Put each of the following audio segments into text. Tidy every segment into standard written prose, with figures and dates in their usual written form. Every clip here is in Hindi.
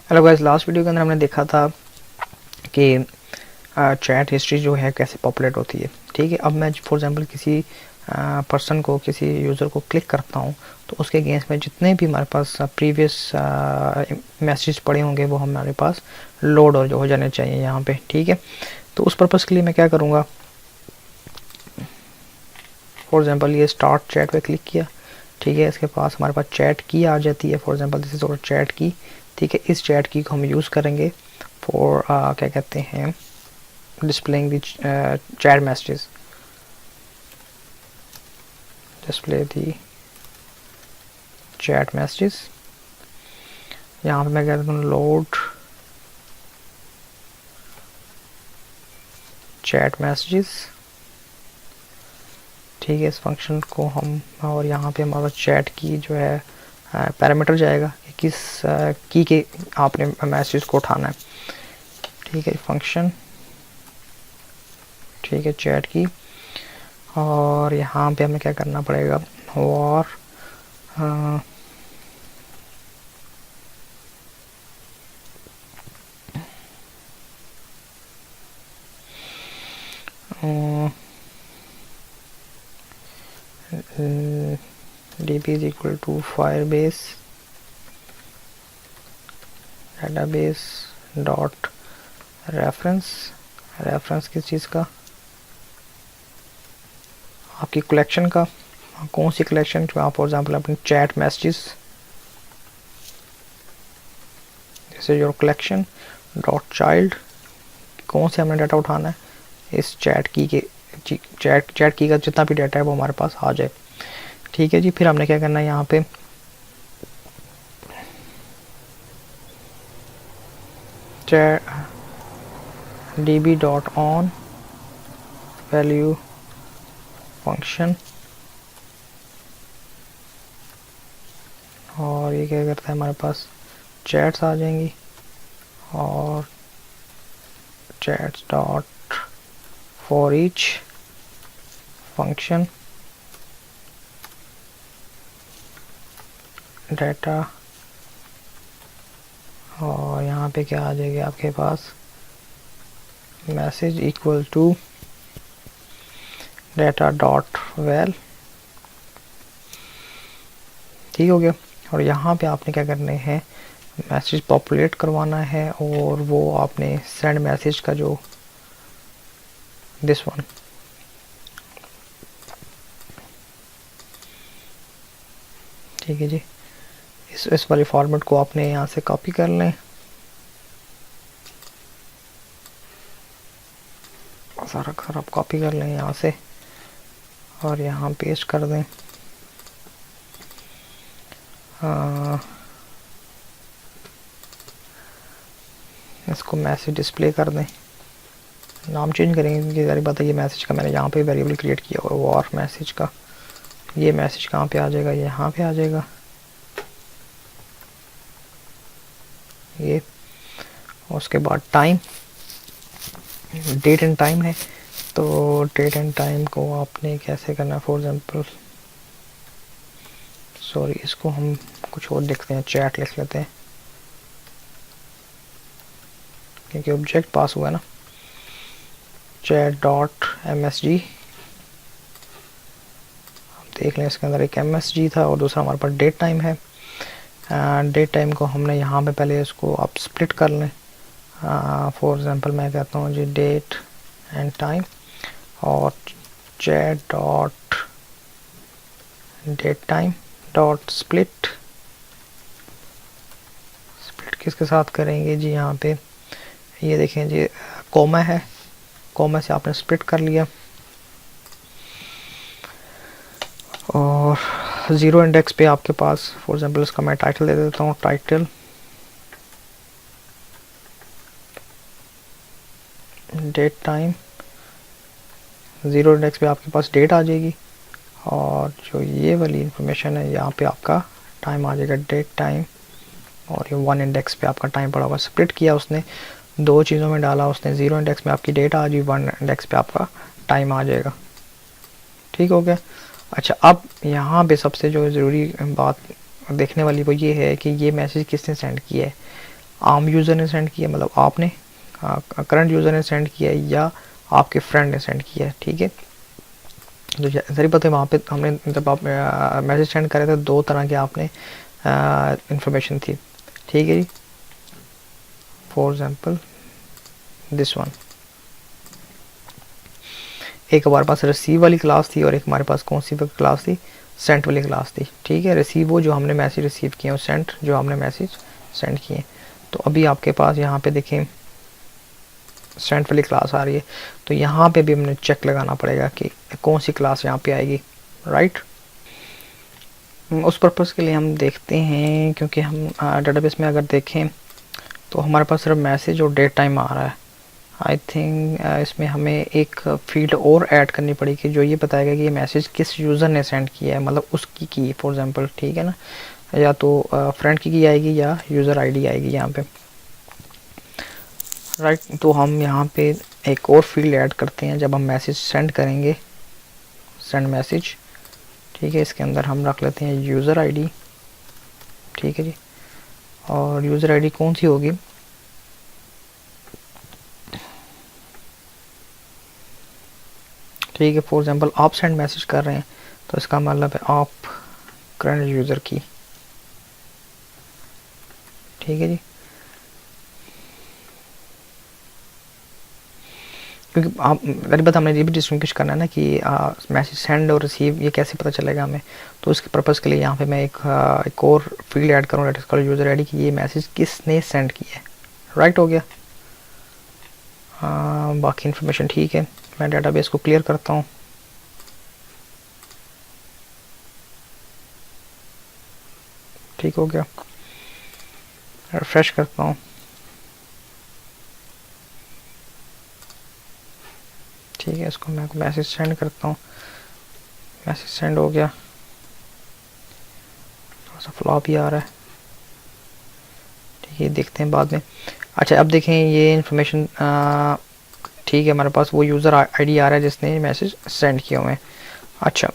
हेलो गाइस, लास्ट वीडियो के अंदर हमने देखा था कि चैट हिस्ट्री जो है कैसे पॉपुलेट होती है। ठीक है, अब मैं फॉर एग्जांपल किसी पर्सन को, किसी यूज़र को क्लिक करता हूँ तो उसके अगेंस्ट में जितने भी हमारे पास प्रीवियस मैसेज पड़े होंगे वो हमारे पास लोड और जो हो जाने चाहिए यहाँ पे। ठीक है, तो उस पर्पज़ के लिए मैं क्या करूँगा, फॉर एग्जांपल ये स्टार्ट चैट पे क्लिक किया। ठीक है, इसके पास हमारे पास चैट की आ जाती है। फॉर एग्जांपल दिस इज और चैट की। ठीक है, इस चैट की को हम यूज़ करेंगे फॉर क्या कहते हैं, displaying the chat messages, display the chat messages। यहाँ पे मैं कहता हूँ लोड चैट मैसेजेस। ठीक है, इस फंक्शन को हम, और यहाँ पे हमारा चैट की जो है पैरामीटर जाएगा कि किस की के आपने मैसेज को उठाना है। ठीक है, फंक्शन, ठीक है, चैट की। और यहाँ पे हमें क्या करना पड़ेगा, और db is equal to firebase database dot reference. Reference किस चीज़ का, आपकी कलेक्शन का। कौन सी कलेक्शन, जो आप फॉर एग्जांपल अपनी chat messages, this is your collection dot child, कौन से हमने डाटा उठाना है इस चैट की के, चैट की का जितना भी डाटा है वो हमारे पास आ जाए। ठीक है जी, फिर हमने क्या करना है यहाँ पे, db dot on value function, और ये क्या करता है, हमारे पास चैट्स आ जाएंगी, और chats dot for each function data, और यहाँ पे क्या आ जाएगी आपके पास, message equal to data dot val. ठीक हो गया। और यहाँ पे आपने क्या करने हैं, मैसेज पॉपुलेट करवाना है, और वो आपने सेंड मैसेज का जो दिस वन, ठीक है जी, इस वाले फॉर्मेट को आपने यहाँ से कॉपी कर लें, सारा खराब कॉपी कर लें यहाँ से, और यहाँ पेस्ट कर दें। इसको मैसेज डिस्प्ले कर दें, नाम चेंज करेंगे क्योंकि सारी बात है ये मैसेज का मैंने यहाँ पे वेरिएबल क्रिएट किया, और वॉर मैसेज का ये मैसेज कहाँ पे आ जाएगा, यहाँ पे आ जाएगा ये। उसके बाद टाइम, डेट एंड टाइम है, तो डेट एंड टाइम को आपने कैसे करना, फॉर एग्जांपल सॉरी, इसको हम कुछ और लिखते हैं, चैट लिख लेते हैं क्योंकि ऑब्जेक्ट पास हुआ है ना, चैट डॉट msg। हम देख लें, इसके अंदर एक msg था और दूसरा हमारे पास डेट टाइम है। डेट टाइम को हमने यहाँ पे पहले इसको आप स्प्लिट कर लें। फॉर एग्जांपल मैं कहता हूँ जी डेट एंड टाइम, और chat dot date time dot split. Split किसके साथ करेंगे जी, यहाँ पे ये देखें जी, कोमा है, कोमा से आपने स्प्लिट कर लिया, और ज़ीरो इंडेक्स पे आपके पास, फॉर एग्जांपल इसका मैं टाइटल दे देता हूँ, title date time. Zero index पे आपके पास डेट आ जाएगी, और जो ये वाली इंफॉर्मेशन है यहाँ पे आपका टाइम आ जाएगा, डेट टाइम, और ये वन इंडेक्स पे आपका टाइम पड़ा होगा। स्प्लिट किया उसने, दो चीज़ों में डाला उसने, ज़ीरो इंडेक्स में आपकी डेट आ जाएगी, वन इंडेक्स पे आपका टाइम आ जाएगा। ठीक हो गया। अच्छा, अब यहाँ पे सबसे जो ज़रूरी बात देखने वाली वो ये है कि ये मैसेज किसने सेंड किया है। आम यूज़र ने सेंड किया, मतलब आपने करंट यूज़र ने सेंड किया या आपके फ्रेंड ने सेंड किया है, ठीक है। तो जैसे पता है वहाँ पे हमने जब आप मैसेज सेंड करे थे दो तरह के आपने इंफॉर्मेशन थी, ठीक है जी। फॉर एग्जांपल दिस वन, एक हमारे पास रिसीव वाली क्लास थी और एक हमारे पास कौन सी क्लास थी, सेंट वाली क्लास थी, ठीक है। रिसीव वो जो हमने मैसेज रिसीव किए और सेंट जो हमने मैसेज सेंड किए। तो अभी आपके पास यहाँ पे देखें सेंट वाली क्लास आ रही है, तो यहाँ पे भी हमने चेक लगाना पड़ेगा कि कौन सी क्लास यहाँ पे आएगी, राइट। उस पर्पज़ के लिए हम देखते हैं, क्योंकि हम डेटाबेस में अगर देखें तो हमारे पास सिर्फ मैसेज और डेट टाइम आ रहा है। आई थिंक इसमें हमें एक फील्ड और ऐड करनी पड़ेगी जो ये बताएगा कि ये मैसेज किस यूज़र ने सेंड किया है, मतलब उसकी की फॉर एग्जांपल, ठीक है ना। या तो फ्रेंड की आएगी या यूज़र आईडी आएगी यहाँ पे, राइट। तो हम यहाँ पे एक और फील्ड ऐड करते हैं जब हम मैसेज सेंड करेंगे, सेंड मैसेज, ठीक है। इसके अंदर हम रख लेते हैं यूज़र आईडी, ठीक है जी। और यूज़र आईडी कौन सी होगी, ठीक है। फॉर एग्जांपल आप सेंड मैसेज कर रहे हैं तो इसका मतलब है आप करंट यूज़र की, ठीक है जी। क्योंकि आप मेरी बात हमने ये भी डिस्टिंग्विश करना है ना कि मैसेज सेंड और रिसीव ये कैसे पता चलेगा हमें। तो उसके पर्पज़ के लिए यहाँ पे मैं एक और फील्ड ऐड करूँगा, that is called user ID, कि ये मैसेज किसने सेंड किया है, राइट हो गया। बाकी इन्फॉर्मेशन ठीक है। मैं डेटाबेस को क्लियर करता हूँ, ठीक हो गया। रिफ्रेश करता हूँ, ठीक है। इसको मैं मैसेज सेंड करता हूँ, मैसेज सेंड हो गया। थोड़ा सा फ्लॉप ही आ रहा है, ठीक है, देखते हैं बाद में। अच्छा अब देखें ये इन्फॉर्मेशन, ठीक है। हमारे पास वो यूज़र आईडी आ रहा है जिसने मैसेज सेंड किया हुए हैं। अच्छा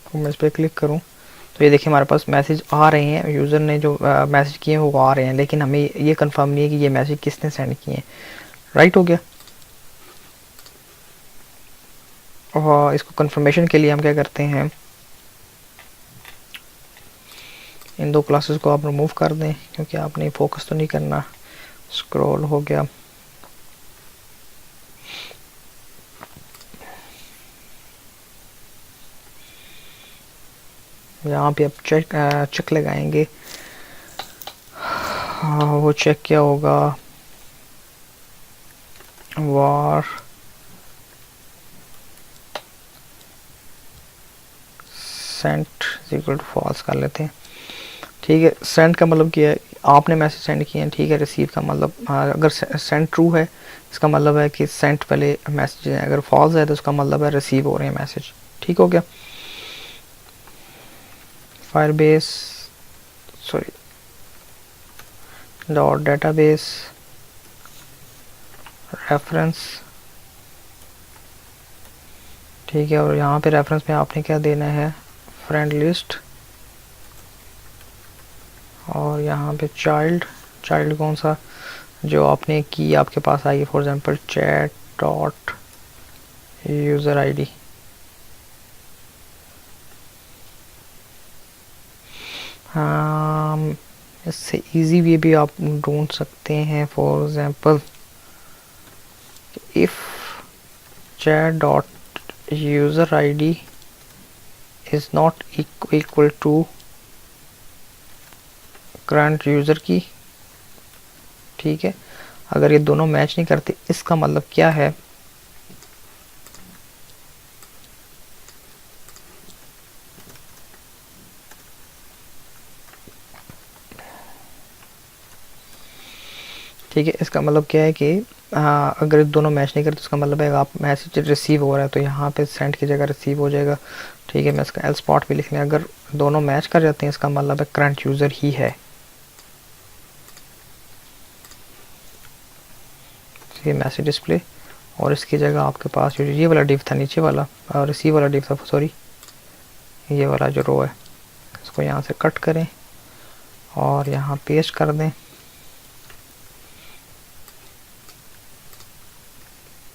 तो मैं इस पर क्लिक करूँ तो ये देखिए हमारे पास मैसेज आ रहे हैं, यूज़र ने जो मैसेज किए हैं वो आ रहे हैं, लेकिन हमें ये कंफर्म नहीं है कि ये मैसेज किसने सेंड किए हैं, राइट हो गया। और इसको कंफर्मेशन के लिए हम क्या करते हैं, इन दो क्लासेस को आप रिमूव कर दें क्योंकि आपने फोकस तो नहीं करना। स्क्रॉल हो गया, यहाँ पे आप चेक लगाएंगे। वो चेक क्या होगा, वार सेंट इक्वल टू फॉल्स कर लेते हैं, ठीक है। सेंड का मतलब क्या है, आपने मैसेज सेंड किए हैं, ठीक है। रिसीव का मतलब अगर सेंड ट्रू है इसका मतलब है कि सेंड पहले मैसेज है, अगर फॉल्स है तो उसका मतलब है रिसीव हो रहे हैं मैसेज, ठीक हो गया। Firebase sorry dot database reference, ठीक है। और यहाँ पे रेफरेंस में आपने क्या देना है, फ्रेंड लिस्ट, और यहाँ पे चाइल्ड कौन सा जो आपने की आपके पास आएगी, for example chat dot user ID, इससे इजी वे भी आप ढूंढ सकते हैं। For example if chat dot user ID is not equal to current user की, ठीक है। अगर ये दोनों मैच नहीं करते इसका मतलब क्या है, ठीक है। इसका मतलब क्या है कि अगर दोनों मैच नहीं करते उसका मतलब है आप मैसेज रिसीव हो रहा है तो यहाँ पे सेंड की जगह रिसीव हो जाएगा, ठीक है। मैं इसका एल स्पॉट भी लिख लें, अगर दोनों मैच कर जाते हैं इसका मतलब है करंट यूज़र ही है, ठीक है। मैसेज डिस्प्ले, और इसकी जगह आपके पास ये वाला डिव था नीचे वाला, और रिसीव वाला डिव था, सॉरी ये वाला जो रो है इसको यहाँ से कट करें और यहाँ पेस्ट कर दें।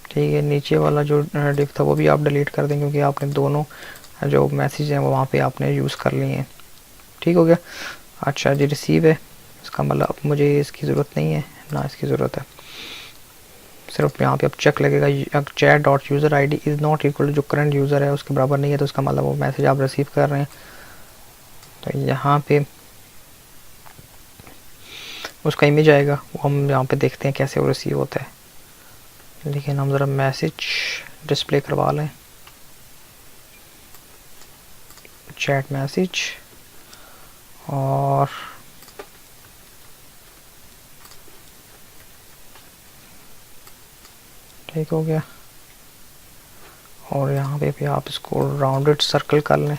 ठीक है, नीचे वाला जो डिव था वो भी आप डिलीट कर दें, क्योंकि आपने दोनों जो मैसेज हैं वो वहाँ पे आपने यूज़ कर लिए हैं। ठीक हो गया। अच्छा जी, रिसीव है, इसका मतलब अब मुझे इसकी ज़रूरत नहीं है ना, इसकी ज़रूरत है। सिर्फ यहाँ पे अब चेक लगेगा chat dot user I D is not equal, जो करंट यूज़र है उसके बराबर नहीं है, तो उसका मतलब वो मैसेज आप रिसीव कर रहे हैं। तो यहाँ पे उसका इमेज आएगा, वो हम यहाँ पे देखते हैं कैसे वो रिसीव होता है। लेकिन हम ज़रा मैसेज डिस्प्ले करवा लें, चैट मैसेज, और ठीक हो गया। और यहाँ पे भी आप इसको राउंडेड सर्कल कर लें।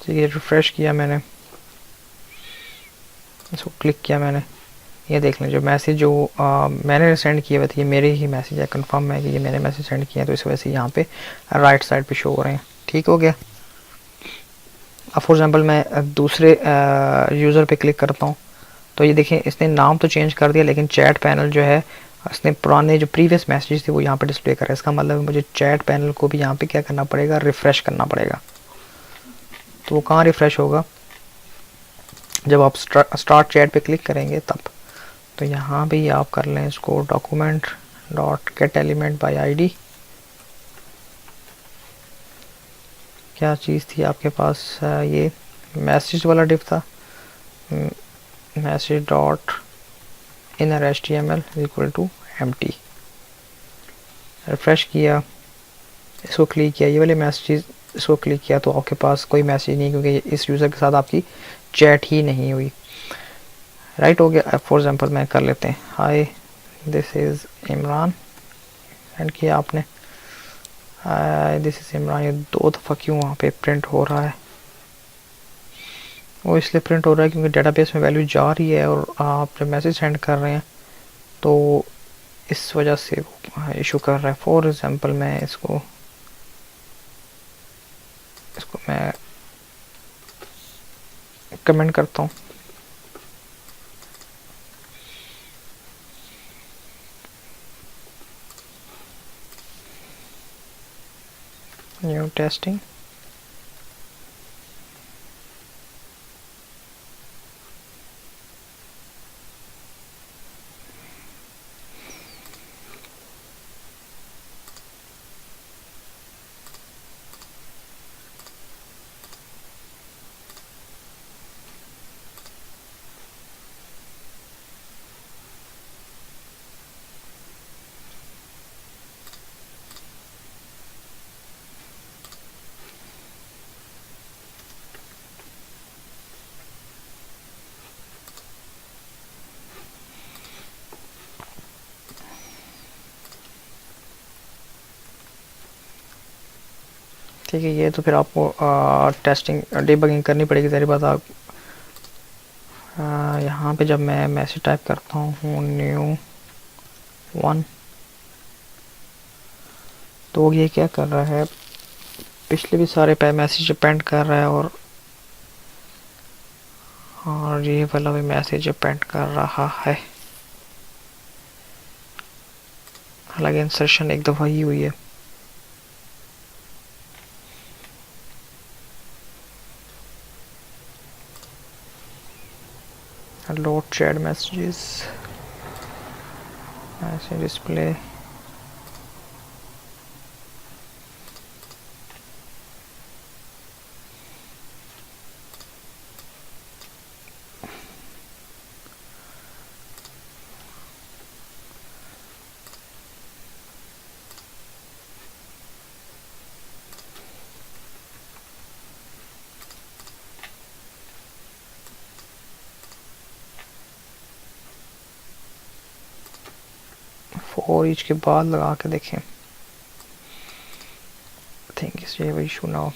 ठीक है, रिफ़्रेश किया मैंने, इसको क्लिक किया मैंने, ये देख लें जो मैसेज जो मैंने सेंड किए हुए थे ये मेरे ही मैसेज है, कंफर्म है कि ये मैंने मैसेज सेंड किए हैं, तो इस वजह से यहाँ पे राइट साइड पे शो हो रहे हैं। ठीक हो गया। अब फॉर एग्जांपल मैं दूसरे यूज़र पे क्लिक करता हूँ, तो ये देखें इसने नाम तो चेंज कर दिया, लेकिन चैट पैनल जो है इसने पुराने जो प्रीवियस मैसेज थे वो यहाँ पे डिस्प्ले कर रहा है। इसका मतलब मुझे चैट पैनल को भी यहाँ पे क्या करना पड़ेगा, रिफ़्रेश करना पड़ेगा। तो वो कहाँ रिफ़्रेश होगा, जब आप स्टार्ट चैट पे क्लिक करेंगे तब। तो यहाँ भी आप कर लें इसको document dot gate element by ID. क्या चीज़ थी आपके पास, ये मैसेज वाला डिव था, message dot inner H T M L equal to empty. Refresh किया, इसको क्लिक किया, ये वाले मैसेज इसको क्लिक किया तो आपके पास कोई मैसेज नहीं, क्योंकि इस यूज़र के साथ आपकी चैट ही नहीं हुई। राइट हो गया। फॉर एग्जांपल मैं कर लेते हैं, hi this is Imran, and किया आपने, हाय दिस इज़ इमरान। ये दो दफ़ा क्यों वहाँ पे प्रिंट हो रहा है, वो इसलिए प्रिंट हो रहा है क्योंकि डेटाबेस में वैल्यू जा रही है और आप जब मैसेज सेंड कर रहे हैं तो इस वजह से वो इशू कर रहा है। फॉर एग्जांपल मैं इसको मैं कमेंट करता हूँ, न्यू टेस्टिंग, ठीक है। ये तो फिर आपको टेस्टिंग डिबगिंग करनी पड़ेगी, सारी बात। आप यहाँ पे जब मैं मैसेज टाइप करता हूँ न्यू वन, तो ये क्या कर रहा है, पिछले भी सारे पे मैसेज अपेंड कर रहा है और ये वाला भी मैसेज अपेंड कर रहा है। हालांकि इंसर्शन एक दफ़ा ही हुई है। Load chat messages, message display, for each के बाद लगा के देखें। थिंक इस ये इशू ना हो।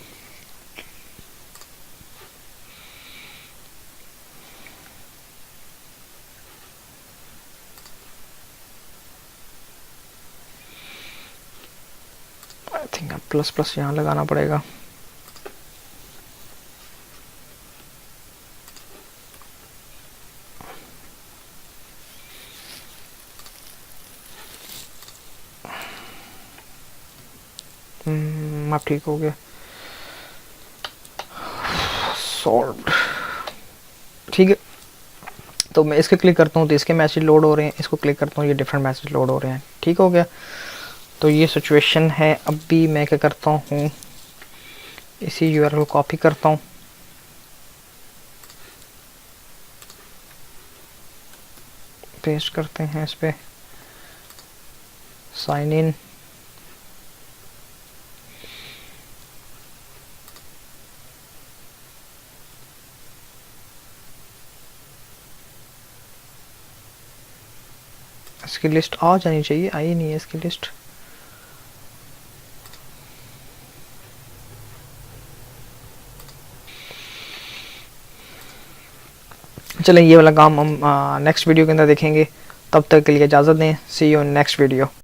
आई थिंक अब प्लस प्लस यहाँ लगाना पड़ेगा। अब ठीक हो गया, सॉल्व। ठीक है, तो मैं इसके क्लिक करता हूँ तो इसके मैसेज लोड हो रहे हैं, इसको क्लिक करता हूँ ये डिफरेंट मैसेज लोड हो रहे हैं। ठीक हो गया, तो ये सिचुएशन है। अब भी मैं क्या करता हूँ, इसी यूआरएल को कॉपी करता हूँ, पेस्ट करते हैं इस पे, साइन इन, इसकी लिस्ट आ जानी चाहिए, आई नहीं है इसकी लिस्ट। चलें, ये वाला काम हम नेक्स्ट वीडियो के अंदर देखेंगे। तब तक के लिए इजाज़त दें, सी यू इन नेक्स्ट वीडियो।